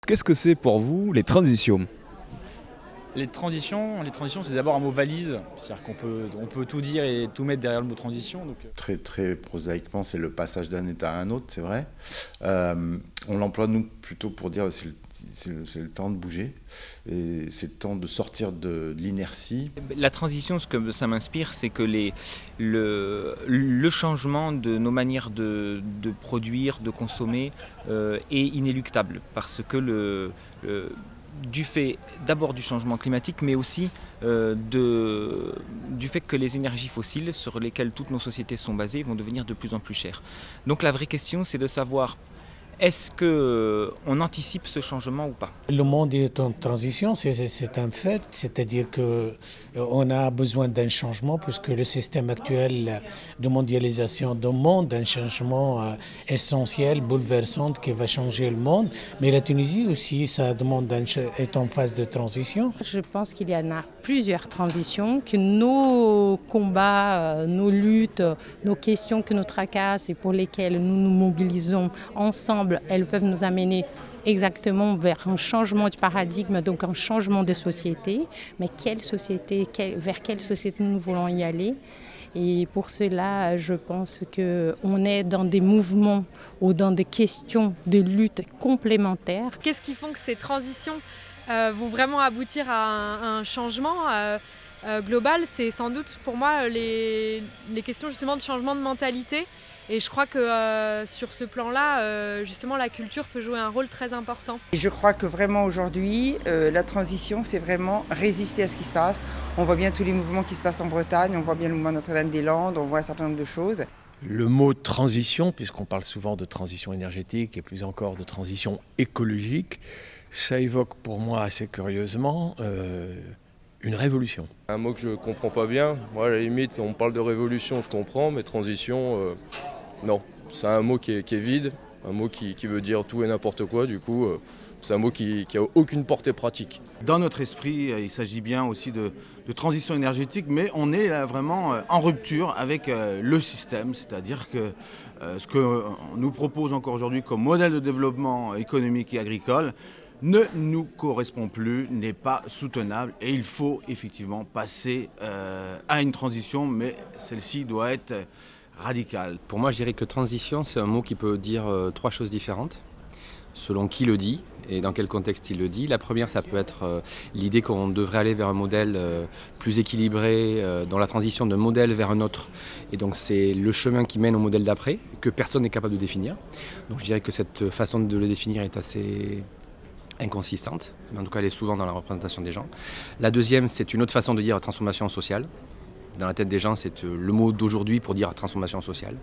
Qu'est-ce que c'est pour vous les transitions? Les transitions, c'est d'abord un mot valise, c'est-à-dire on peut tout dire et tout mettre derrière le mot transition. Donc... Très, très prosaïquement, c'est le passage d'un état à un autre, c'est vrai. On l'emploie, nous, plutôt pour dire c'est le temps de bouger, et c'est le temps de sortir de l'inertie. La transition, ce que ça m'inspire, c'est que le changement de nos manières de produire, de consommer est inéluctable, parce que du fait d'abord du changement climatique, mais aussi du fait que les énergies fossiles sur lesquelles toutes nos sociétés sont basées vont devenir de plus en plus chères. Donc la vraie question, c'est de savoir est-ce qu'on anticipe ce changement ou pas? Le monde est en transition, c'est un fait, c'est-à-dire qu'on a besoin d'un changement puisque le système actuel de mondialisation demande un changement essentiel, bouleversant qui va changer le monde. Mais la Tunisie aussi, ça demande est en phase de transition. Je pense qu'il y en a plusieurs transitions, que nos combats, nos luttes, nos questions que nous tracassent et pour lesquelles nous nous mobilisons ensemble, elles peuvent nous amener exactement vers un changement du paradigme, donc un changement de société. Mais vers quelle société nous voulons y aller? Et pour cela, je pense qu'on est dans des mouvements ou dans des questions de lutte complémentaires. Qu'est-ce qui font que ces transitions vont vraiment aboutir à un changement global? C'est sans doute pour moi les questions justement de changement de mentalité. Et je crois que sur ce plan-là, justement, la culture peut jouer un rôle très important. Et je crois que vraiment aujourd'hui, la transition, c'est vraiment résister à ce qui se passe. On voit bien tous les mouvements qui se passent en Bretagne, on voit bien le mouvement Notre-Dame-des-Landes, on voit un certain nombre de choses. Le mot transition, puisqu'on parle souvent de transition énergétique et plus encore de transition écologique, ça évoque pour moi assez curieusement une révolution. Un mot que je ne comprends pas bien. Moi, à la limite, on parle de révolution, je comprends, mais transition... non, c'est un mot qui est vide, un mot qui veut dire tout et n'importe quoi, du coup c'est un mot qui n'a aucune portée pratique. Dans notre esprit, il s'agit bien aussi de transition énergétique, mais on est là vraiment en rupture avec le système, c'est-à-dire que ce qu'on nous propose encore aujourd'hui comme modèle de développement économique et agricole ne nous correspond plus, n'est pas soutenable et il faut effectivement passer à une transition, mais celle-ci doit être radical. Pour moi, je dirais que transition, c'est un mot qui peut dire trois choses différentes, selon qui le dit et dans quel contexte il le dit. La première, ça peut être l'idée qu'on devrait aller vers un modèle plus équilibré, dans la transition d'un modèle vers un autre. Et donc, c'est le chemin qui mène au modèle d'après, que personne n'est capable de définir. Donc, je dirais que cette façon de le définir est assez inconsistante, mais en tout cas, elle est souvent dans la représentation des gens. La deuxième, c'est une autre façon de dire transformation sociale. Dans la tête des gens, c'est le mot d'aujourd'hui pour dire transformation sociale.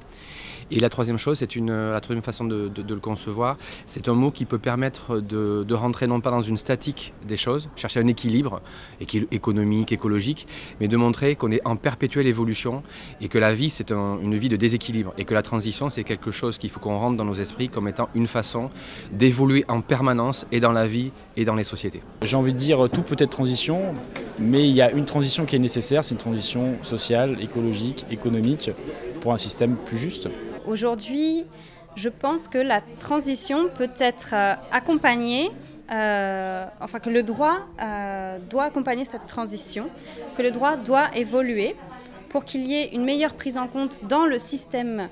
Et la troisième chose, c'est la troisième façon de le concevoir, c'est un mot qui peut permettre de rentrer non pas dans une statique des choses, chercher un équilibre économique, écologique, mais de montrer qu'on est en perpétuelle évolution et que la vie, c'est une vie de déséquilibre et que la transition, c'est quelque chose qu'il faut qu'on rentre dans nos esprits comme étant une façon d'évoluer en permanence et dans la vie et dans les sociétés. J'ai envie de dire tout peut être transition, mais il y a une transition qui est nécessaire, c'est une transition sociale, écologique, économique, pour un système plus juste. Aujourd'hui, je pense que la transition peut être accompagnée, que le droit doit accompagner cette transition, que le droit doit évoluer pour qu'il y ait une meilleure prise en compte dans le système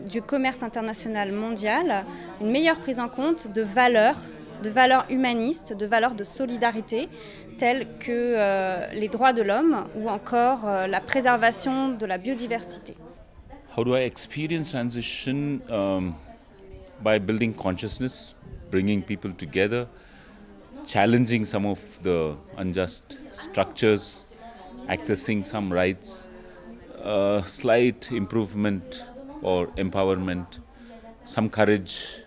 du commerce international mondial, une meilleure prise en compte de valeurs humanistes, de valeurs de solidarité, telles que les droits de l'homme ou encore la préservation de la biodiversité. How do I experience transition? By building consciousness, bringing people together, challenging some of the unjust structures, accessing some rights, slight improvement or empowerment, some courage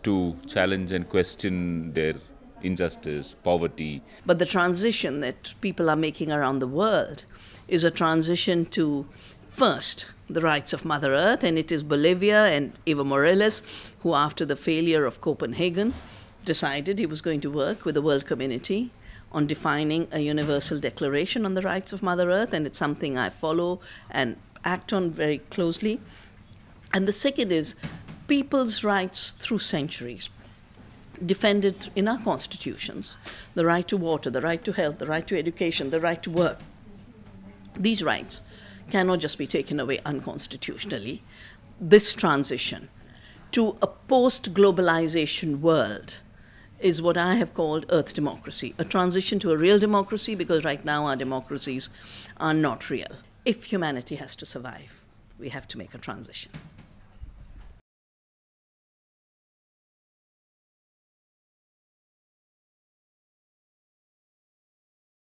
to challenge and question their injustice, poverty. But the transition that people are making around the world is a transition to, first, the rights of Mother Earth, and it is Bolivia and Evo Morales who, after the failure of Copenhagen, decided he was going to work with the world community on defining a universal declaration on the rights of Mother Earth, and it's something I follow and act on very closely. And the second is people's rights through centuries. defended in our constitutions, the right to water, the right to health, the right to education, the right to work. These rights cannot just be taken away unconstitutionally. This transition to a post-globalization world is what I have called Earth democracy, a transition to a real democracy, because right now our democracies are not real. If humanity has to survive, we have to make a transition.